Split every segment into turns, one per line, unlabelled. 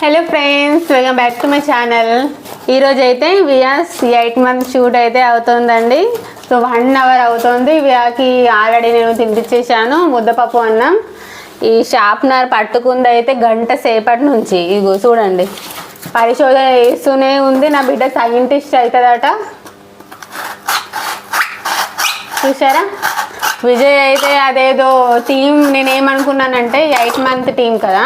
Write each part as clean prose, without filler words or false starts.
Hello friends, welcome back to my channel. ఈరోజు అయితే వియాస్ 8 month shoot అయితే అవుతుందండి. సో 1 hour అవుతుంది. వియాకి ఆల్రెడీ నేను తినిపించేశాను ముద్దపప్పు అన్నం. ఈ షార్ప్నర్ పట్టుకుంది అయితే గంట సేపటి నుంచి. ఇగో చూడండి, పరిశోధన చేస్తూనే ఉంది. నా బిడ్డ సైంటిస్ట్ అవుతుందట. చూసారా, విజయ్ అయితే అదేదో టీం, నేనేమనుకున్నానంటే 8 month టీం కదా,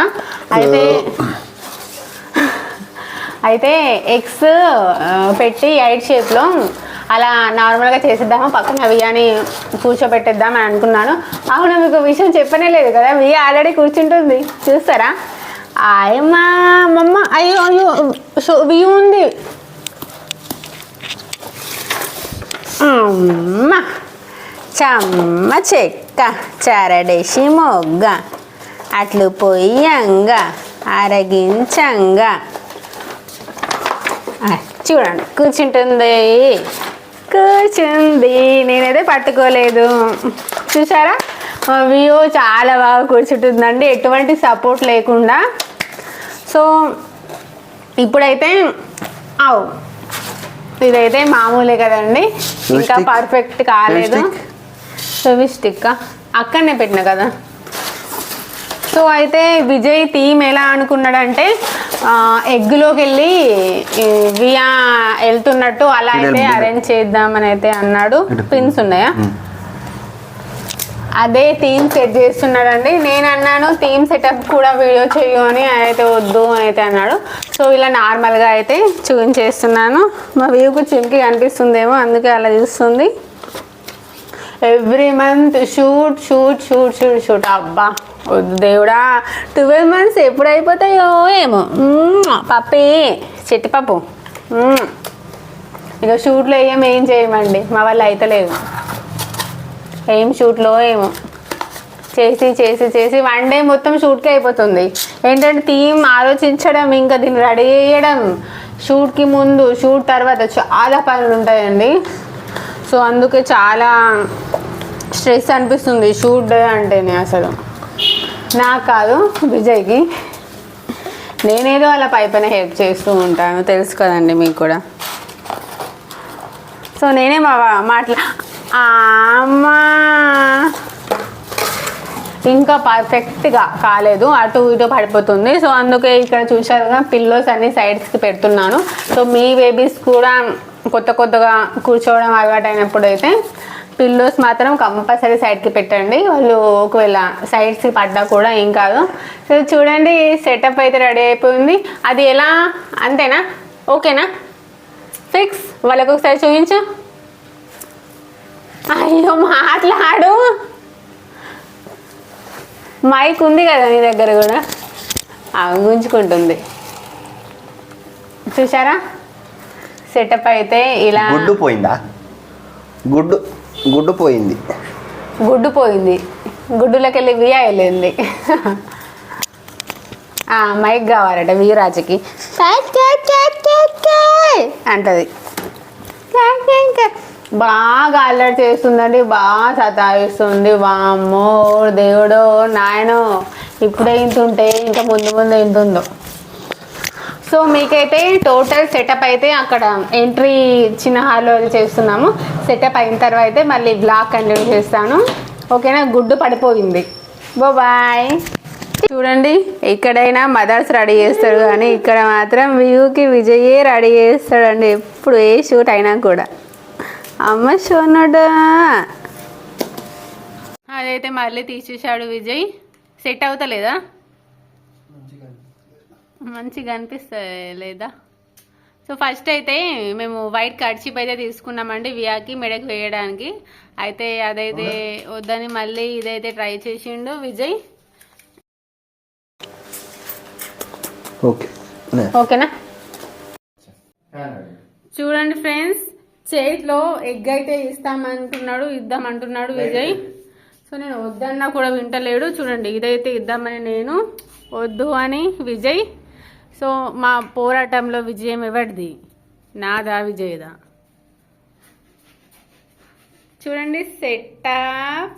అయితే ఎగ్స్ పెట్టి 8 షేప్లో అలా నార్మల్గా చేసేద్దాము, పక్కన వియాని కూర్చోబెట్టేద్దాం అని అనుకున్నాను. అవును, మీకు విషయం చెప్పనే లేదు కదా, వియా ఆల్రెడీ కూర్చుంటుంది. చూస్తారా? ఆయమ్మా మమ్మ, అయ్యో అయ్యో వియు ఉంది. అమ్మ చమ్మ చెక్క చరడేసి మొగ్గ అట్లు పొయ్యంగా అరగించంగా. చూడండి, కూర్చుంటుంది. నేనైతే పట్టుకోలేదు. చూసారా, వ్యూ చాలా బాగా కూర్చుంటుందండి, ఎటువంటి సపోర్ట్ లేకుండా. సో ఇప్పుడైతే ఇదైతే మామూలే కదండి, ఇంకా పర్ఫెక్ట్ కాలేదు. స్టిక్ అక్కడనే పెట్టినా కదా. సో అయితే విజయ్ థీమ్ ఎలా అనుకున్నాడంటే ఎగ్లోకి వెళ్ళి వియా వెళ్తున్నట్టు అలా అయితే అరేంజ్ చేద్దామని అయితే అన్నాడు. పిన్స్ ఉన్నాయా, అదే థీమ్ సెట్ చేస్తున్నాడండి. నేను అన్నాను థీమ్ సెటప్ కూడా వీడియో చేయు అని, అయితే వద్దు అని అయితే అన్నాడు. సో ఇలా నార్మల్గా అయితే చూపించేస్తున్నాను. మా వ్యూకు చిమ్కి కనిపిస్తుందేమో, అందుకే అలా చూస్తుంది. Every month shoot shoot shoot shoot shoot. అబ్బా వద్దు దేవుడా, 12 months ఎప్పుడు అయిపోతాయో ఏమో. పప్పి చెట్టిపప్పు. ఇక షూట్లో ఏం చేయమండి, మా వాళ్ళు అయితలేదు. ఏం షూట్లో ఏమో చేసి చేసి చేసి 1 day మొత్తం షూట్కే అయిపోతుంది. ఏంటంటే థీమ్ ఆలోచించడం, ఇంకా దీన్ని రెడీ చేయడం, షూట్కి ముందు షూట్ తర్వాత చాలా పనులు ఉంటాయండి. సో అందుకే చాలా స్ట్రెస్ అనిపిస్తుంది షూట్ డే అంటేనే. అసలు నాకు కాదు, విజయ్కి. నేనేదో అలా పైన హెల్ప్ చేస్తూ ఉంటాను, తెలుసు కదండి మీకు కూడా. సో నేనే అమ్మా ఇంకా పర్ఫెక్ట్గా కాలేదు, అటు ఇటు పడిపోతుంది. సో అందుకే ఇక్కడ చూసారుగా పిల్లోస్ అన్ని సైడ్స్కి పెడుతున్నాను. సో మీ బేబీస్ కూడా కొత్తగా కూర్చోవడం అలవాటు అయినప్పుడు అయితే పిల్లోస్ మాత్రం కంపల్సరీ సైడ్కి పెట్టండి. వాళ్ళు ఒకవేళ సైడ్స్కి పడ్డా కూడా ఏం కాదు. సో చూడండి, సెటప్ అయితే రెడీ అయిపోయింది. అది ఎలా, అంతేనా? ఓకేనా? ఫిక్స్. వాళ్ళకి ఒకసారి చూపించు. అయ్యో మాట్లాడు, మైక్ ఉంది కదా నీ దగ్గర కూడా, గుంజుకుంటుంది. చూసారా, సెటప్ అయితే ఇలా.
గుడ్డు పోయిందా? గుడ్డు పోయింది.
గుడ్డులోకి వెళ్ళి వియా వెళ్ళింది. మైక్ కావాలట వీరాజుకి, అంటది. బాగా అల్లరి చేస్తుందండి, బాగా సతాయిస్తుంది. వామ్మో దేవుడో నాయనో, ఇప్పుడే ఇంతుంటే ఇంకా ముందు ముందు ఇంతుందో. సో మీకైతే టోటల్ సెటప్ అయితే అక్కడ ఎంట్రీ చిన్న హాల్లో చేస్తున్నాము. సెటప్ అయిన తర్వాత అయితే మళ్ళీ బ్లాగ్ కంటిన్యూ చేస్తాను, ఓకేనా? గుడ్డు పడిపోయింది. బాయ్. చూడండి, ఎక్కడైనా మదర్స్ రెడీ చేస్తాడు కానీ ఇక్కడ మాత్రం వ్యూకి విజయే రెడీ చేస్తాడండి, ఎప్పుడు ఏ షూట్ అయినా కూడా. అమ్మ షోనడా, అదైతే మళ్ళీ తీసేసాడు విజయ్. సెట్ అవుతలేదా? మంచిగా అనిపిస్తుంది లేదా? సో ఫస్ట్ అయితే మేము వైట్ కర్చీప్ అయితే తీసుకున్నామండి వియాకి మెడకి వేయడానికి. అయితే అదైతే వద్దని మళ్ళీ ఇదైతే ట్రై చేసిండు విజయ్. ఓకేనా? చూడండి ఫ్రెండ్స్, చేతిలో ఎగ్ అయితే ఇద్దామంటున్నాడు విజయ్. సో నేను వద్దన్నా కూడా వింటలేడు. చూడండి, ఇదైతే ఇద్దామని నేను, వద్దు అని విజయ్. సో మా పోరాటంలో విజయం ఎవరిది? నాదా విజయ్దా? చూడండి సెటప్.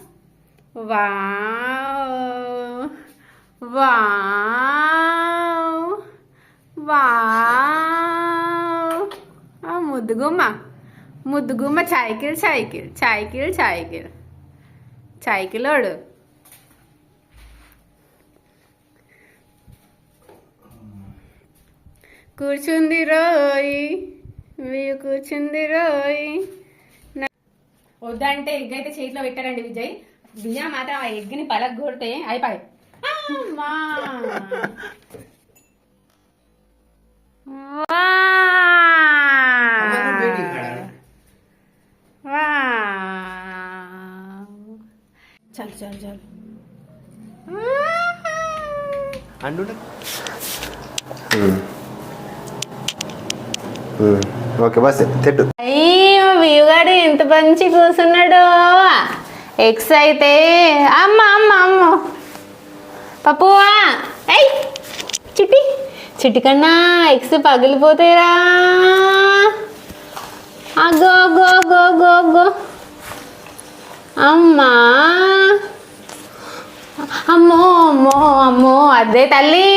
వావ్ వావ్ వావ్ ముద్దుగుమ్మ ముద్దుగుమ్మ సైకిల్ సైకిల్ సైకిల్ సైకిల్ సైకిలోడు కూర్చుంది రోయ్ వీయు కూర్చుంది రోయ్. వద్దంటే ఎగ్ అయితే చేతిలో పెట్టారండి విజయ్. బియ్యం మాత్రం ఆ ఎగ్ని పలగొడితే అయిపోయి. చల్ చల్ చల్
ఓకే బస్ తిట్టు.
అయ్యో వ్యూగాడు ఎంత మంచి కూర్చున్నాడు. ఎగ్స్ అయితే అమ్మ అమ్మ అమ్మ పప్పువా ఏయ్ చిట్టి చిట్టి కన్నా ఎగ్స్ పగిలిపోతాయిరా. అగ్గో అగ్గో అగ్గో అగ్గో అగ్గో అమ్మా అమ్మో అమ్మో అమ్మో అదే తల్లి.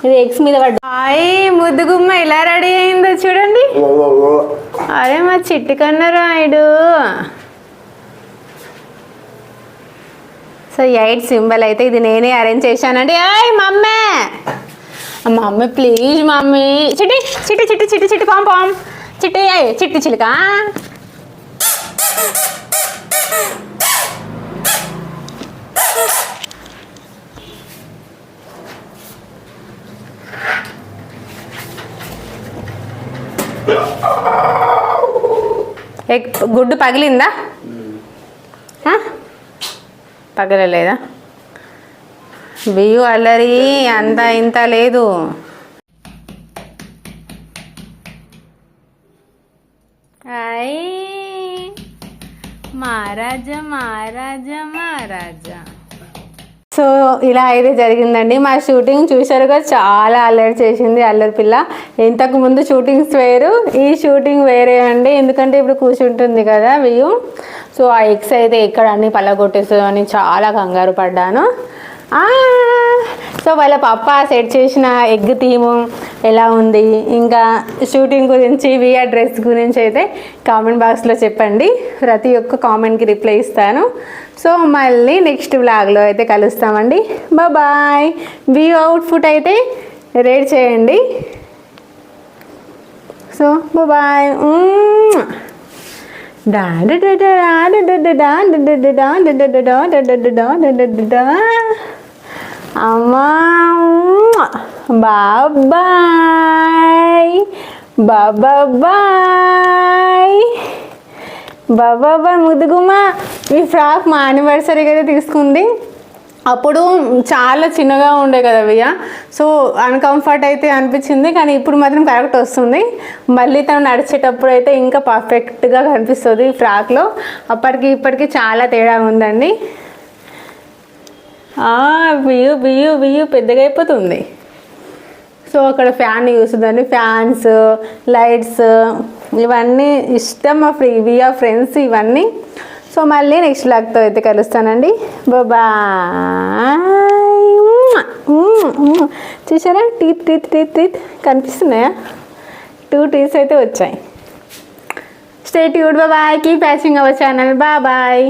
ఇది ఎగ్స్ మీద పడ్డా. అయ్యి ముద్దుగుమ్మ ఎలా రెడీ అయిందో చూడండి. అరే మా చిట్టి కన్నా రాయుడు. సో 8 సింబల్ అయితే ఇది నేనే అరేంజ్ చేశానండి. అయ్యి మమ్మీ మమ్మీ ప్లీజ్ మమ్మీ. చిట్టి చిట్టి చిట్టి చిట్టి చిట్టి పాం పాం చిట్టి చిట్టి చిలుక. గుడ్డు పగిలిందా? పగలలేదా? బియ్యు అల్లరి అంత ఇంత లేదు. అయ్ మహారాజా మహారాజా మహారాజా. సో ఇలా అయితే జరిగిందండి. మా షూటింగ్ చూసారుగా, చాలా అల్లరి చేసింది అల్లరి పిల్ల. ఇంతకు ముందు షూటింగ్స్ వేరు, ఈ షూటింగ్ వేరే అండి. ఎందుకంటే ఇప్పుడు కూర్చుంటుంది కదా బియ్యం. సో ఆ ఎగ్స్ అయితే ఎక్కడ అన్ని పళ్ళగొట్టేస్తుందో అని చాలా కంగారు పడ్డాను. సో వాళ్ళ పప్ప సెట్ చేసిన ఎగ్ థీము ఎలా ఉంది, ఇంకా షూటింగ్ గురించి, విఆర్ డ్రెస్ గురించి అయితే కామెంట్ బాక్స్లో చెప్పండి. ప్రతి ఒక్క కామెంట్కి రిప్లై ఇస్తాను. సో మళ్ళీ నెక్స్ట్ వ్లాగ్లో అయితే కలుస్తామండి. బాయ్. వ్యూ అవుట్ఫుట్ అయితే రెడీ చేయండి. So bye. అమ్మా బాబాయ్ బాబాయ్ బాబాయ్. ముద్దుగుమ్మ ఈ ఫ్రాక్ మా యానివర్సరీకి అయితే తీసుకుంది. అప్పుడు చాలా చిన్నగా ఉండే కదా వియ్య. సో అన్కంఫర్ట్ అయితే అనిపించింది, కానీ ఇప్పుడు మాత్రం కరెక్ట్ వస్తుంది. మళ్ళీ తను నడిచేటప్పుడు అయితే ఇంకా పర్ఫెక్ట్గా కనిపిస్తుంది ఈ ఫ్రాక్లో. అప్పటికి ఇప్పటికి చాలా తేడా ఉందండి. బియ్యు బియ్యు బియ్యు పెద్దగా అయిపోతుంది. సో అక్కడ ఫ్యాన్ చూస్తుందండి. ఫ్యాన్స్, లైట్స్ ఇవన్నీ ఇష్టం మా విఆర్ ఫ్రెండ్స్ ఇవన్నీ. సో మళ్ళీ నెక్స్ట్ వ్లాగ్తో అయితే కలుస్తానండి. బాయ్. చూసారా టీత్ టీత్ టీత్ టీత్ కనిపిస్తున్నాయా? 2 టీత్స్ అయితే వచ్చాయి. Stay tuned. Bye. Keep watching our channel. Bye.